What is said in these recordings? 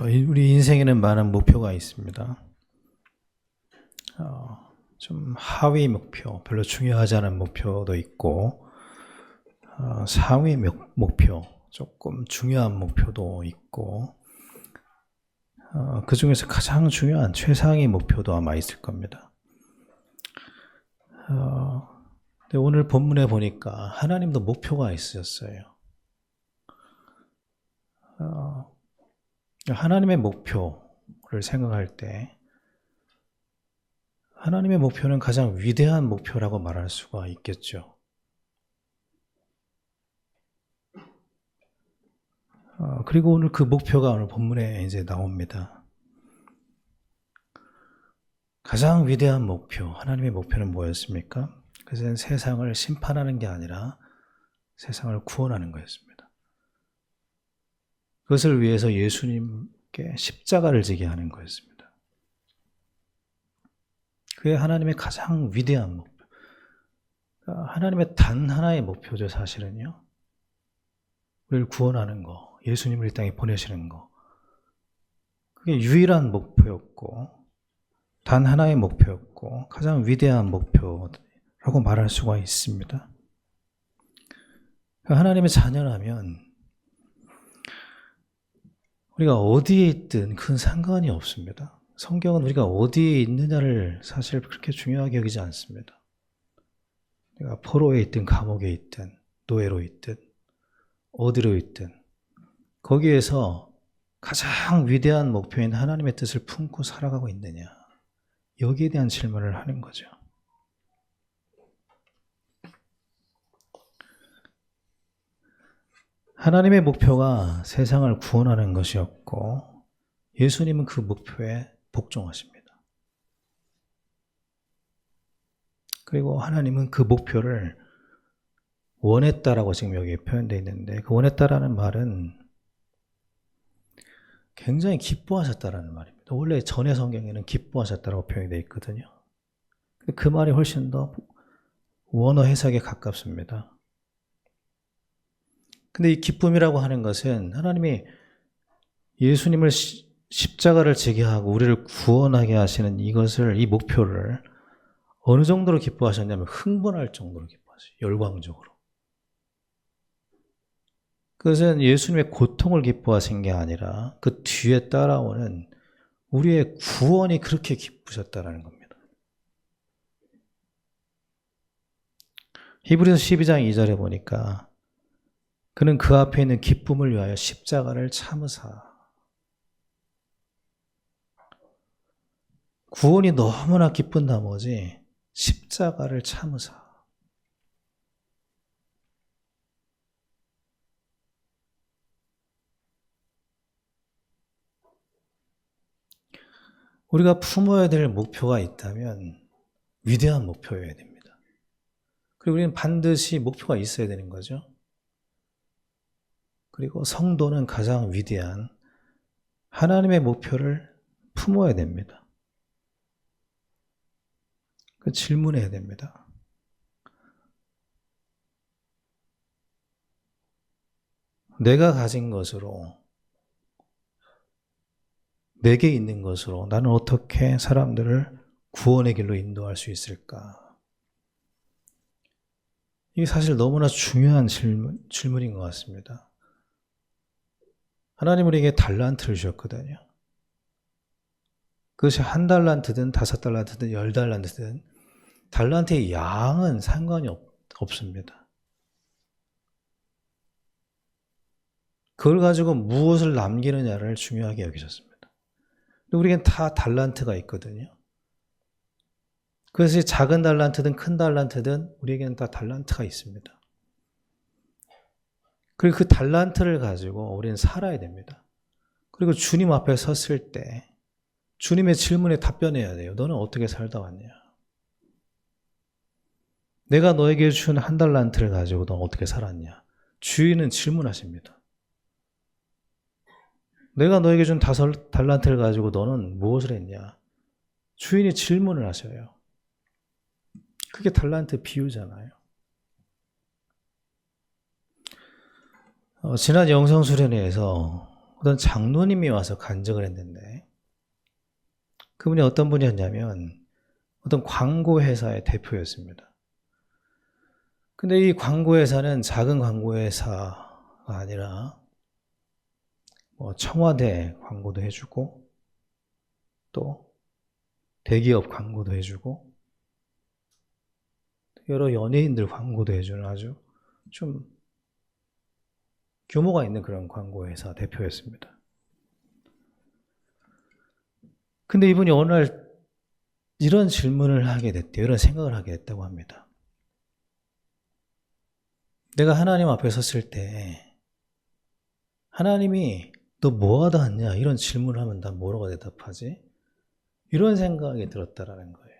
우리 인생에는 많은 목표가 있습니다. 좀 하위 목표, 별로 중요하지 않은 목표도 있고, 상위 목표, 조금 중요한 목표도 있고, 그 중에서 가장 중요한 최상위 목표도 아마 있을 겁니다. 근데 오늘 본문에 보니까 하나님도 목표가 있으셨어요. 하나님의 목표를 생각할 때 하나님의 목표는 가장 위대한 목표라고 말할 수가 있겠죠. 그리고 오늘 그 목표가 오늘 본문에 이제 나옵니다. 가장 위대한 목표, 하나님의 목표는 뭐였습니까? 그것은 세상을 심판하는 게 아니라 세상을 구원하는 거였습니다. 그것을 위해서 예수님께 십자가를 지게 하는 거였습니다. 그게 하나님의 가장 위대한 목표. 하나님의 단 하나의 목표죠, 사실은요. 우리를 구원하는 거, 예수님을 이 땅에 보내시는 거. 그게 유일한 목표였고, 단 하나의 목표였고, 가장 위대한 목표라고 말할 수가 있습니다. 하나님의 자녀라면 우리가 어디에 있든 큰 상관이 없습니다. 성경은 우리가 어디에 있느냐를 사실 그렇게 중요하게 여기지 않습니다. 내가 포로에 있든 감옥에 있든 노예로 있든 어디로 있든 거기에서 가장 위대한 목표인 하나님의 뜻을 품고 살아가고 있느냐, 여기에 대한 질문을 하는 거죠. 하나님의 목표가 세상을 구원하는 것이었고 예수님은 그 목표에 복종하십니다. 그리고 하나님은 그 목표를 원했다라고 지금 여기 표현되어 있는데, 그 원했다라는 말은 굉장히 기뻐하셨다라는 말입니다. 원래 전의 성경에는 기뻐하셨다라고 표현이 되어 있거든요. 그 말이 훨씬 더 원어 해석에 가깝습니다. 근데 이 기쁨이라고 하는 것은 하나님이 예수님을 십자가를 지게 하고 우리를 구원하게 하시는 이것을, 이 목표를 어느 정도로 기뻐하셨냐면 흥분할 정도로 기뻐하셨어요. 열광적으로. 그것은 예수님의 고통을 기뻐하신 게 아니라 그 뒤에 따라오는 우리의 구원이 그렇게 기쁘셨다는 겁니다. 히브리서 12장 2절에 보니까 그는 그 앞에 있는 기쁨을 위하여 십자가를 참으사. 구원이 너무나 기쁜 나머지 십자가를 참으사. 우리가 품어야 될 목표가 있다면 위대한 목표여야 됩니다. 그리고 우리는 반드시 목표가 있어야 되는 거죠. 그리고 성도는 가장 위대한 하나님의 목표를 품어야 됩니다. 그 질문해야 됩니다. 내가 가진 것으로, 내게 있는 것으로 나는 어떻게 사람들을 구원의 길로 인도할 수 있을까? 이게 사실 너무나 중요한 질문인 것 같습니다. 하나님 우리에게 달란트를 주셨거든요. 그것이 1달란트든 5달란트든 10달란트든 달란트의 양은 상관이 없습니다. 그걸 가지고 무엇을 남기느냐를 중요하게 여기셨습니다. 우리에겐 다 달란트가 있거든요. 그래서 작은 달란트든 큰 달란트든 우리에게는 다 달란트가 있습니다. 그리고 그 달란트를 가지고 우리는 살아야 됩니다. 그리고 주님 앞에 섰을 때 주님의 질문에 답변해야 돼요. 너는 어떻게 살다 왔냐? 내가 너에게 준 1달란트를 가지고 넌 어떻게 살았냐? 주인은 질문하십니다. 내가 너에게 준 5달란트를 가지고 너는 무엇을 했냐? 주인이 질문을 하셔요. 그게 달란트 비유잖아요. 지난 영성 수련회에서 어떤 장로님이 와서 간증을 했는데 그분이 어떤 분이었냐면 어떤 광고회사의 대표였습니다. 근데 이 광고회사는 작은 광고회사가 아니라 청와대 광고도 해주고 또 대기업 광고도 해주고 여러 연예인들 광고도 해주는 아주 좀 규모가 있는 그런 광고회사 대표였습니다. 근데 이분이 어느 날 이런 질문을 하게 됐대요. 이런 생각을 하게 됐다고 합니다. 내가 하나님 앞에 섰을 때 하나님이 너 뭐 하다 왔냐? 이런 질문을 하면 난 뭐라고 대답하지? 이런 생각이 들었다라는 거예요.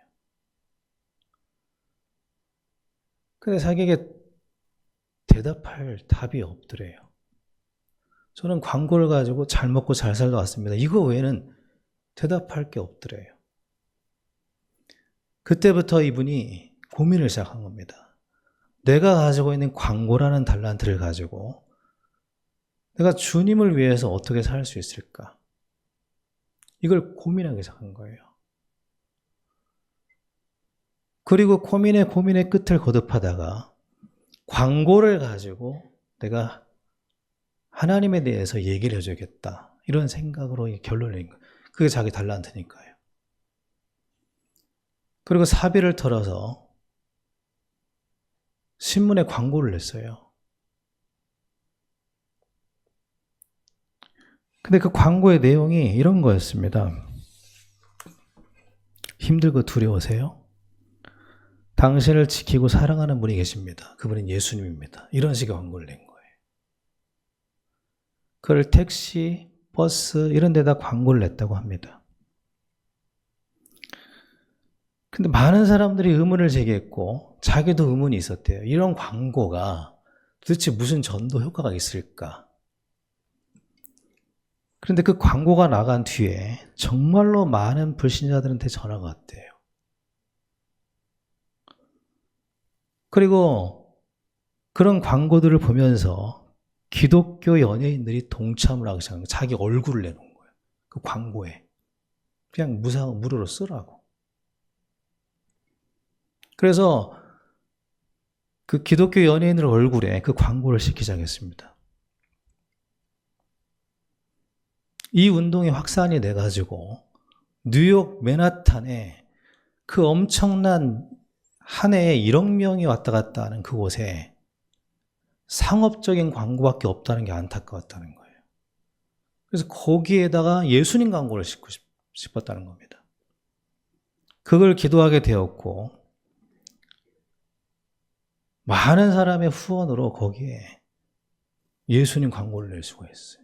근데 자기에게 대답할 답이 없더래요. 저는 광고를 가지고 잘 먹고 잘 살다 왔습니다. 이거 외에는 대답할 게 없더래요. 그때부터 이분이 고민을 시작한 겁니다. 내가 가지고 있는 광고라는 달란트를 가지고 내가 주님을 위해서 어떻게 살 수 있을까? 이걸 고민하기 시작한 거예요. 그리고 고민의 끝을 거듭하다가 광고를 가지고 내가 하나님에 대해서 얘기를 해줘야겠다. 이런 생각으로 결론을 내린 거예요. 그게 자기 달란트니까요. 그리고 사비를 털어서 신문에 광고를 냈어요. 근데 그 광고의 내용이 이런 거였습니다. 힘들고 두려우세요? 당신을 지키고 사랑하는 분이 계십니다. 그분은 예수님입니다. 이런 식의 광고를 낸 거예요. 그걸 택시, 버스 이런 데다 광고를 냈다고 합니다. 근데 많은 사람들이 의문을 제기했고 자기도 의문이 있었대요. 이런 광고가 도대체 무슨 전도 효과가 있을까? 그런데 그 광고가 나간 뒤에 정말로 많은 불신자들한테 전화가 왔대요. 그리고 그런 광고들을 보면서 기독교 연예인들이 동참을 하기 시작한 거예요. 자기 얼굴을 내놓은 거예요. 그 광고에. 그냥 무료로 쓰라고. 그래서 그 기독교 연예인들 얼굴에 그 광고를 싣기 시작했습니다. 이 운동이 확산이 돼가지고 뉴욕 맨하탄에 그 엄청난 한 해에 1억 명이 왔다 갔다 하는 그곳에 상업적인 광고밖에 없다는 게 안타까웠다는 거예요. 그래서 거기에다가 예수님 광고를 싣고 싶었다는 겁니다. 그걸 기도하게 되었고 많은 사람의 후원으로 거기에 예수님 광고를 낼 수가 있어요.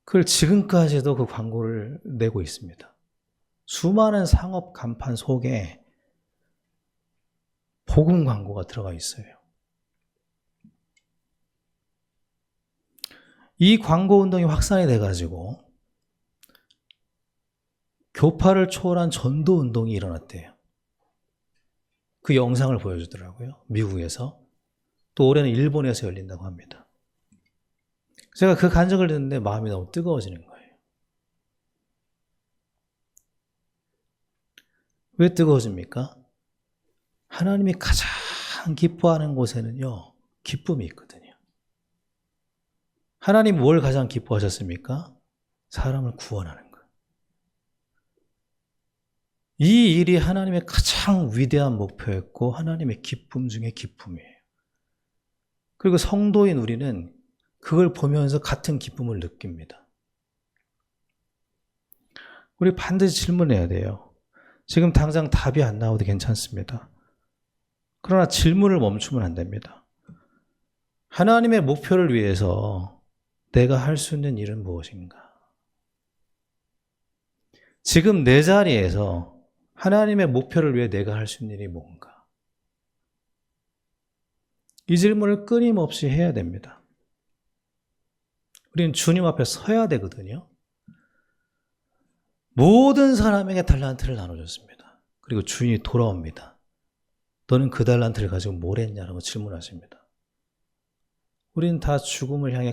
그걸 지금까지도 그 광고를 내고 있습니다. 수많은 상업 간판 속에 복음 광고가 들어가 있어요. 이 광고 운동이 확산이 돼가지고 교파를 초월한 전도 운동이 일어났대요. 그 영상을 보여주더라고요. 미국에서. 또 올해는 일본에서 열린다고 합니다. 제가 그 간증을 듣는데 마음이 너무 뜨거워지는 거예요. 왜 뜨거워집니까? 하나님이 가장 기뻐하는 곳에는요, 기쁨이 있거든요. 하나님 뭘 가장 기뻐하셨습니까? 사람을 구원하는 것. 이 일이 하나님의 가장 위대한 목표였고 하나님의 기쁨 중에 기쁨이에요. 그리고 성도인 우리는 그걸 보면서 같은 기쁨을 느낍니다. 우리 반드시 질문해야 돼요. 지금 당장 답이 안 나와도 괜찮습니다. 그러나 질문을 멈추면 안 됩니다. 하나님의 목표를 위해서 내가 할 수 있는 일은 무엇인가? 지금 내 자리에서 하나님의 목표를 위해 내가 할 수 있는 일이 뭔가? 이 질문을 끊임없이 해야 됩니다. 우리는 주님 앞에 서야 되거든요. 모든 사람에게 달란트를 나눠줬습니다. 그리고 주인이 돌아옵니다. 너는 그 달란트를 가지고 뭘 했냐라고 질문하십니다. 우리는 다 죽음을 향해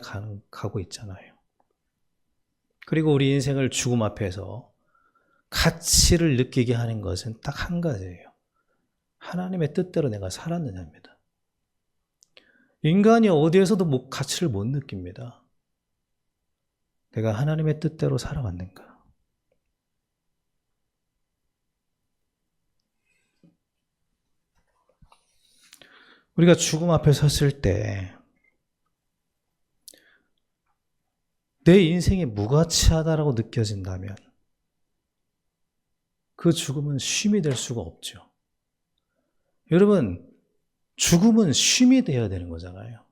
가고 있잖아요. 그리고 우리 인생을 죽음 앞에서 가치를 느끼게 하는 것은 딱 한 가지예요. 하나님의 뜻대로 내가 살았느냐입니다. 인간이 어디에서도 가치를 못 느낍니다. 내가 하나님의 뜻대로 살아왔는가? 우리가 죽음 앞에 섰을 때 내 인생이 무가치하다라고 느껴진다면 그 죽음은 쉼이 될 수가 없죠. 여러분, 죽음은 쉼이 되어야 되는 거잖아요.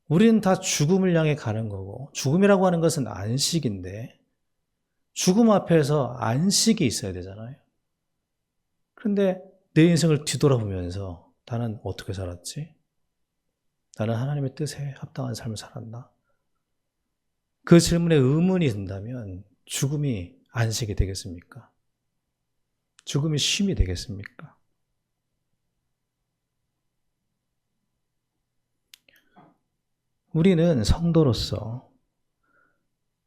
우리는 다 죽음을 향해 가는 거고, 죽음이라고 하는 것은 안식인데 죽음 앞에서 안식이 있어야 되잖아요. 그런데 내 인생을 뒤돌아보면서 나는 어떻게 살았지? 나는 하나님의 뜻에 합당한 삶을 살았나? 그 질문에 의문이 든다면 죽음이 안식이 되겠습니까? 죽음이 쉼이 되겠습니까? 우리는 성도로서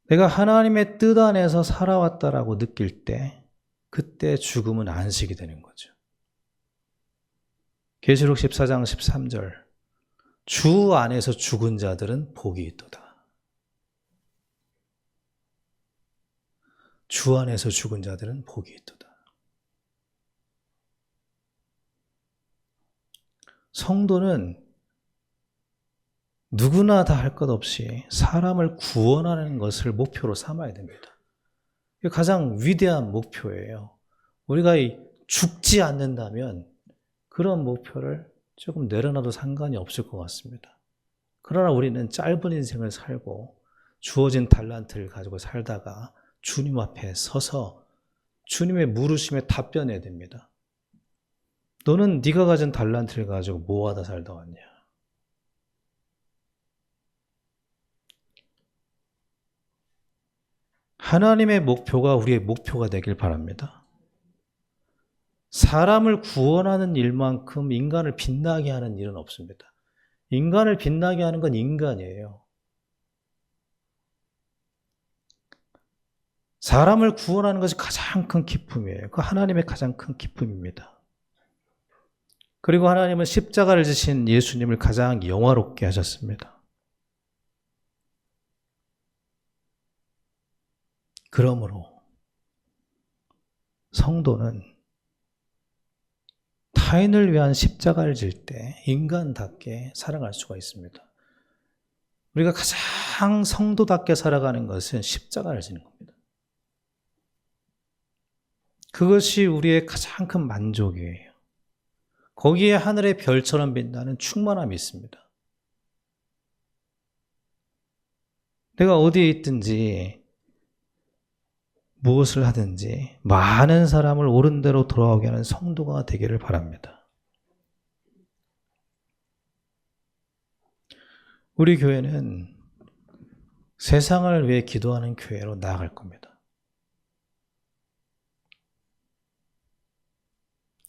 내가 하나님의 뜻 안에서 살아왔다라고 느낄 때 그때 죽음은 안식이 되는 거죠. 계시록 14장 13절 주 안에서 죽은 자들은 복이 있도다. 주 안에서 죽은 자들은 복이 있도다. 성도는 누구나 다 할 것 없이 사람을 구원하는 것을 목표로 삼아야 됩니다. 이게 가장 위대한 목표예요. 우리가 죽지 않는다면 그런 목표를 조금 내려놔도 상관이 없을 것 같습니다. 그러나 우리는 짧은 인생을 살고 주어진 달란트를 가지고 살다가 주님 앞에 서서 주님의 물으심에 답변해야 됩니다. 너는 네가 가진 달란트를 가지고 뭐 하다 살다 왔냐? 하나님의 목표가 우리의 목표가 되길 바랍니다. 사람을 구원하는 일만큼 인간을 빛나게 하는 일은 없습니다. 인간을 빛나게 하는 건 인간이에요. 사람을 구원하는 것이 가장 큰 기쁨이에요. 그 하나님의 가장 큰 기쁨입니다. 그리고 하나님은 십자가를 지신 예수님을 가장 영화롭게 하셨습니다. 그러므로 성도는 타인을 위한 십자가를 질 때 인간답게 살아갈 수가 있습니다. 우리가 가장 성도답게 살아가는 것은 십자가를 지는 겁니다. 그것이 우리의 가장 큰 만족이에요. 거기에 하늘의 별처럼 빛나는 충만함이 있습니다. 내가 어디에 있든지 무엇을 하든지 많은 사람을 옳은 대로 돌아오게 하는 성도가 되기를 바랍니다. 우리 교회는 세상을 위해 기도하는 교회로 나아갈 겁니다.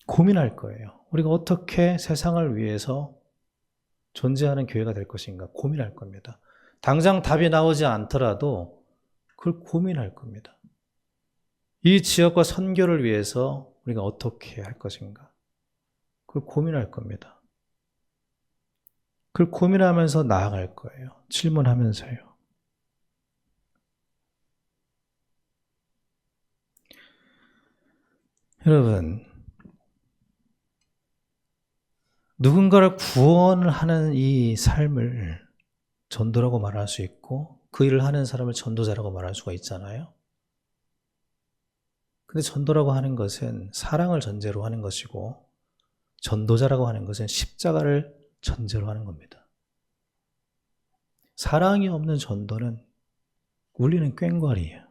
고민할 거예요. 우리가 어떻게 세상을 위해서 존재하는 교회가 될 것인가 고민할 겁니다. 당장 답이 나오지 않더라도 그걸 고민할 겁니다. 이 지역과 선교를 위해서 우리가 어떻게 할 것인가 그걸 고민할 겁니다. 그걸 고민하면서 나아갈 거예요. 질문하면서요. 여러분, 누군가를 구원을 하는 이 삶을 전도라고 말할 수 있고 그 일을 하는 사람을 전도자라고 말할 수가 있잖아요. 근데 전도라고 하는 것은 사랑을 전제로 하는 것이고 전도자라고 하는 것은 십자가를 전제로 하는 겁니다. 사랑이 없는 전도는 울리는 꽹과리예요.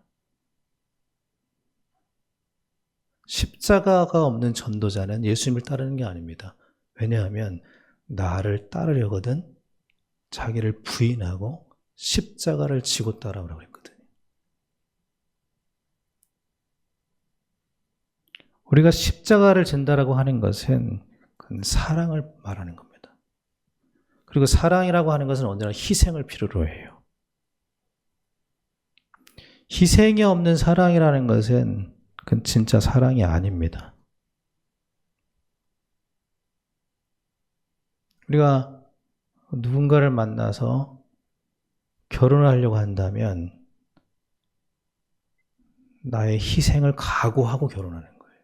십자가가 없는 전도자는 예수님을 따르는 게 아닙니다. 왜냐하면 나를 따르려거든 자기를 부인하고 십자가를 지고 따라오라고 했거든요. 우리가 십자가를 진다라고 하는 것은 그건 사랑을 말하는 겁니다. 그리고 사랑이라고 하는 것은 언제나 희생을 필요로 해요. 희생이 없는 사랑이라는 것은 그건 진짜 사랑이 아닙니다. 우리가 누군가를 만나서 결혼을 하려고 한다면 나의 희생을 각오하고 결혼하는 거예요.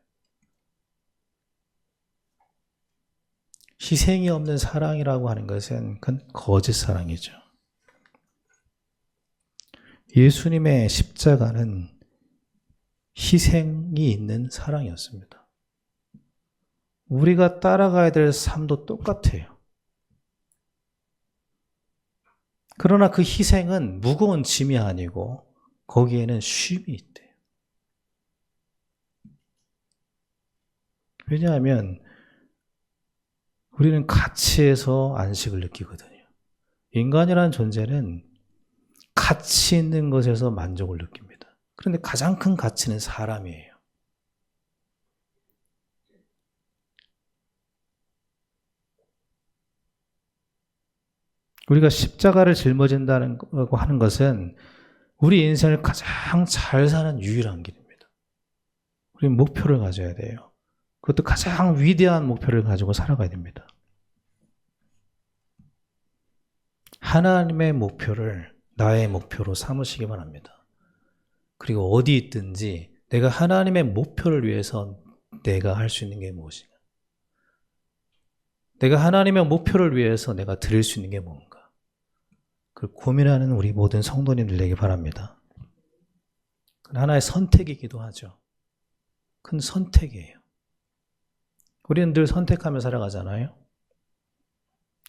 희생이 없는 사랑이라고 하는 것은 그건 거짓 사랑이죠. 예수님의 십자가는 희생이 있는 사랑이었습니다. 우리가 따라가야 될 삶도 똑같아요. 그러나 그 희생은 무거운 짐이 아니고 거기에는 쉼이 있대요. 왜냐하면 우리는 가치에서 안식을 느끼거든요. 인간이라는 존재는 가치 있는 것에서 만족을 느낍니다. 그런데 가장 큰 가치는 사람이에요. 우리가 십자가를 짊어진다는 거 하는 것은 우리 인생을 가장 잘 사는 유일한 길입니다. 우리는 목표를 가져야 돼요. 그것도 가장 위대한 목표를 가지고 살아가야 됩니다. 하나님의 목표를 나의 목표로 삼으시기 바랍니다. 그리고 어디 있든지 내가 하나님의 목표를 위해서 내가 할 수 있는 게 무엇인가? 내가 하나님의 목표를 위해서 내가 드릴 수 있는 게 뭔가? 그걸 고민하는 우리 모든 성도님들 되길 바랍니다. 하나의 선택이기도 하죠. 큰 선택이에요. 우리는 늘 선택하며 살아가잖아요.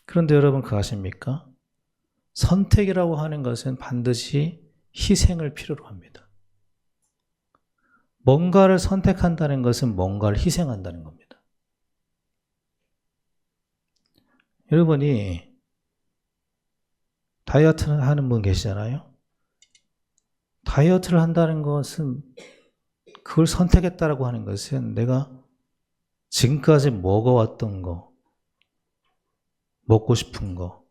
그런데 여러분 그거 아십니까? 선택이라고 하는 것은 반드시 희생을 필요로 합니다. 뭔가를 선택한다는 것은 뭔가를 희생한다는 겁니다. 여러분이 다이어트를 하는 분 계시잖아요. 다이어트를 한다는 것은 그걸 선택했다라고 하는 것은 내가 지금까지 먹어왔던 거, 먹고 싶은 거,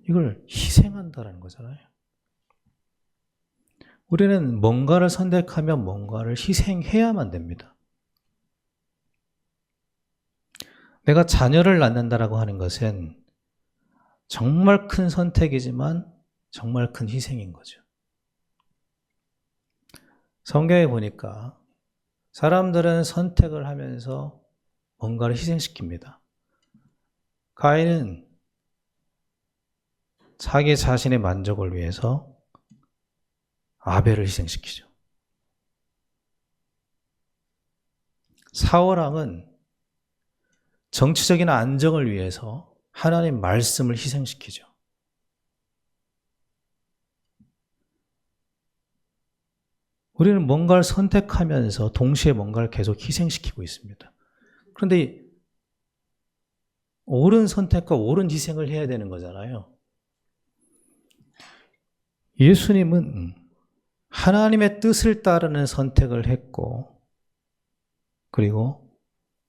이걸 희생한다는 거잖아요. 우리는 뭔가를 선택하면 뭔가를 희생해야만 됩니다. 내가 자녀를 낳는다라고 하는 것은 정말 큰 선택이지만 정말 큰 희생인 거죠. 성경에 보니까 사람들은 선택을 하면서 뭔가를 희생시킵니다. 가인은 자기 자신의 만족을 위해서 아벨을 희생시키죠. 사울왕은 정치적인 안정을 위해서 하나님 말씀을 희생시키죠. 우리는 뭔가를 선택하면서 동시에 뭔가를 계속 희생시키고 있습니다. 그런데 옳은 선택과 옳은 희생을 해야 되는 거잖아요. 예수님은 하나님의 뜻을 따르는 선택을 했고, 그리고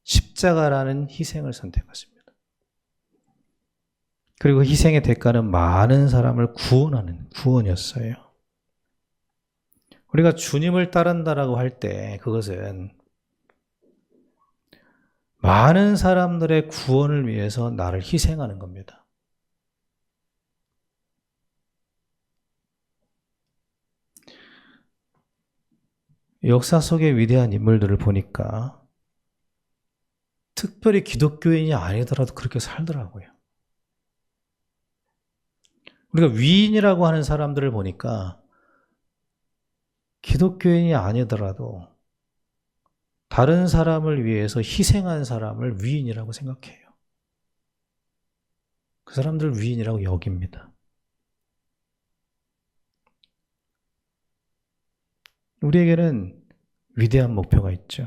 십자가라는 희생을 선택했습니다. 그리고 희생의 대가는 많은 사람을 구원하는 구원이었어요. 우리가 주님을 따른다라고 할 때 그것은 많은 사람들의 구원을 위해서 나를 희생하는 겁니다. 역사 속의 위대한 인물들을 보니까 특별히 기독교인이 아니더라도 그렇게 살더라고요. 우리가 위인이라고 하는 사람들을 보니까 기독교인이 아니더라도 다른 사람을 위해서 희생한 사람을 위인이라고 생각해요. 그 사람들을 위인이라고 여깁니다. 우리에게는 위대한 목표가 있죠.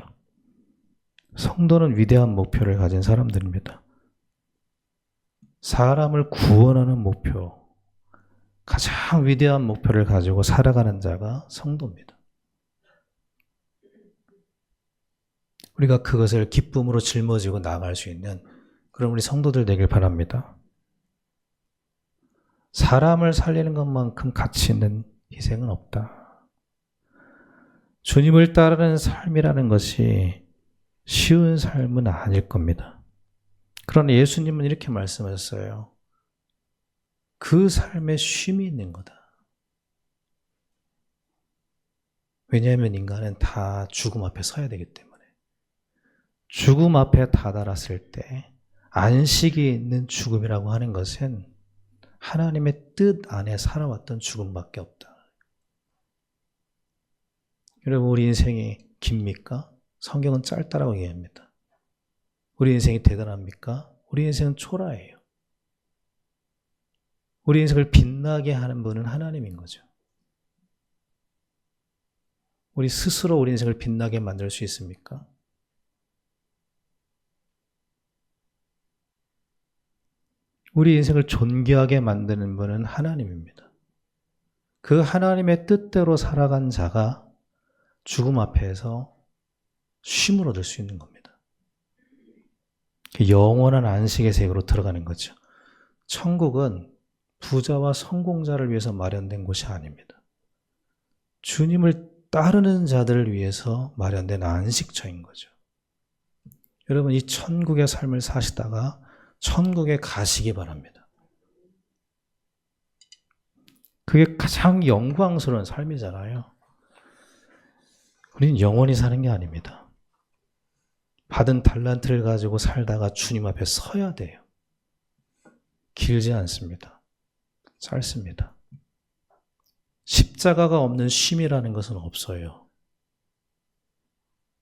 성도는 위대한 목표를 가진 사람들입니다. 사람을 구원하는 목표, 가장 위대한 목표를 가지고 살아가는 자가 성도입니다. 우리가 그것을 기쁨으로 짊어지고 나아갈 수 있는 그런 우리 성도들 되길 바랍니다. 사람을 살리는 것만큼 가치 있는 희생은 없다. 주님을 따르는 삶이라는 것이 쉬운 삶은 아닐 겁니다. 그러나 예수님은 이렇게 말씀하셨어요. 그 삶에 쉼이 있는 거다. 왜냐하면 인간은 다 죽음 앞에 서야 되기 때문에. 죽음 앞에 다다랐을 때 안식이 있는 죽음이라고 하는 것은 하나님의 뜻 안에 살아왔던 죽음밖에 없다. 여러분, 우리 인생이 깁니까? 성경은 짧다라고 얘기합니다. 우리 인생이 대단합니까? 우리 인생은 초라해요. 우리 인생을 빛나게 하는 분은 하나님인 거죠. 우리 스스로 우리 인생을 빛나게 만들 수 있습니까? 우리 인생을 존귀하게 만드는 분은 하나님입니다. 그 하나님의 뜻대로 살아간 자가 죽음 앞에서 쉼을 얻을 수 있는 겁니다. 영원한 안식의 세계로 들어가는 거죠. 천국은 부자와 성공자를 위해서 마련된 곳이 아닙니다. 주님을 따르는 자들을 위해서 마련된 안식처인 거죠. 여러분, 이 천국의 삶을 사시다가 천국에 가시기 바랍니다. 그게 가장 영광스러운 삶이잖아요. 우리는 영원히 사는 게 아닙니다. 받은 달란트를 가지고 살다가 주님 앞에 서야 돼요. 길지 않습니다. 짧습니다. 십자가가 없는 쉼이라는 것은 없어요.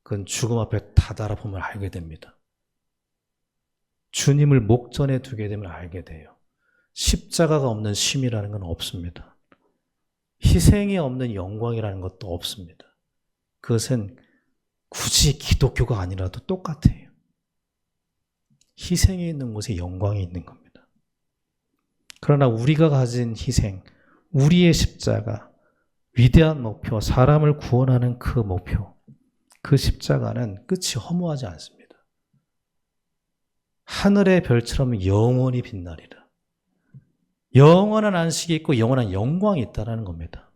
그건 죽음 앞에 다다라 보면 알게 됩니다. 주님을 목전에 두게 되면 알게 돼요. 십자가가 없는 쉼이라는 건 없습니다. 희생이 없는 영광이라는 것도 없습니다. 그것은 굳이 기독교가 아니라도 똑같아요. 희생이 있는 곳에 영광이 있는 겁니다. 그러나 우리가 가진 희생, 우리의 십자가, 위대한 목표, 사람을 구원하는 그 목표, 그 십자가는 끝이 허무하지 않습니다. 하늘의 별처럼 영원히 빛나리라. 영원한 안식이 있고 영원한 영광이 있다는 겁니다.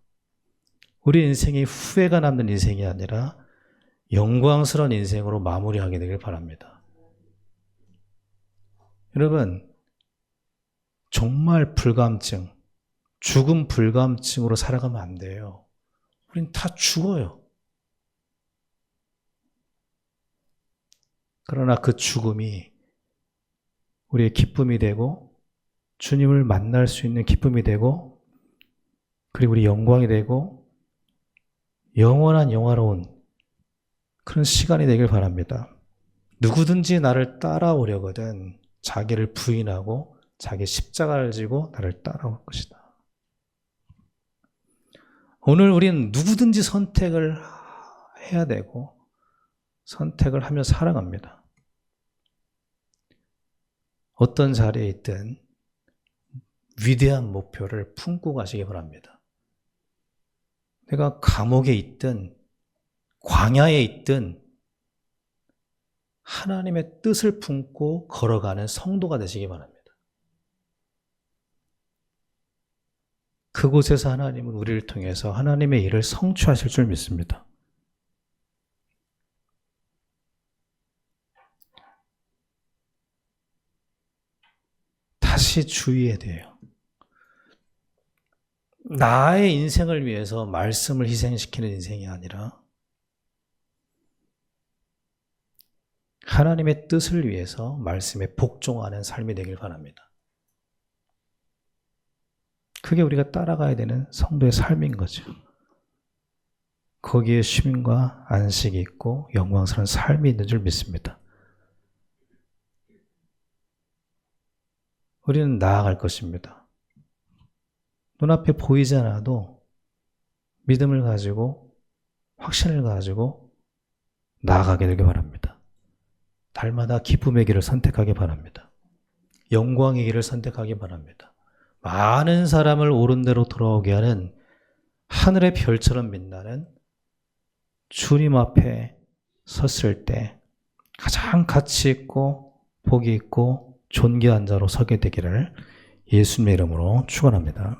우리 인생이 후회가 남는 인생이 아니라 영광스러운 인생으로 마무리하게 되길 바랍니다. 여러분, 정말 불감증, 죽음 불감증으로 살아가면 안 돼요. 우린 다 죽어요. 그러나 그 죽음이 우리의 기쁨이 되고 주님을 만날 수 있는 기쁨이 되고 그리고 우리 영광이 되고 영원한 영화로운 그런 시간이 되길 바랍니다. 누구든지 나를 따라오려거든 자기를 부인하고 자기 십자가를 지고 나를 따라올 것이다. 오늘 우리는 누구든지 선택을 해야 되고 선택을 하며 살아갑니다. 어떤 자리에 있든 위대한 목표를 품고 가시기 바랍니다. 내가 감옥에 있든 광야에 있든 하나님의 뜻을 품고 걸어가는 성도가 되시기 바랍니다. 그곳에서 하나님은 우리를 통해서 하나님의 일을 성취하실 줄 믿습니다. 다시 주의해야 돼요. 나의 인생을 위해서 말씀을 희생시키는 인생이 아니라 하나님의 뜻을 위해서 말씀에 복종하는 삶이 되길 바랍니다. 그게 우리가 따라가야 되는 성도의 삶인 거죠. 거기에 쉼과 안식이 있고 영광스러운 삶이 있는 줄 믿습니다. 우리는 나아갈 것입니다. 눈앞에 보이지 않아도 믿음을 가지고 확신을 가지고 나아가게 되길 바랍니다. 달마다 기쁨의 길을 선택하기 바랍니다. 영광의 길을 선택하기 바랍니다. 많은 사람을 옳은 대로 돌아오게 하는 하늘의 별처럼 빛나는 주님 앞에 섰을 때 가장 가치 있고 복이 있고 존귀한 자로 서게 되기를 예수님의 이름으로 축원합니다.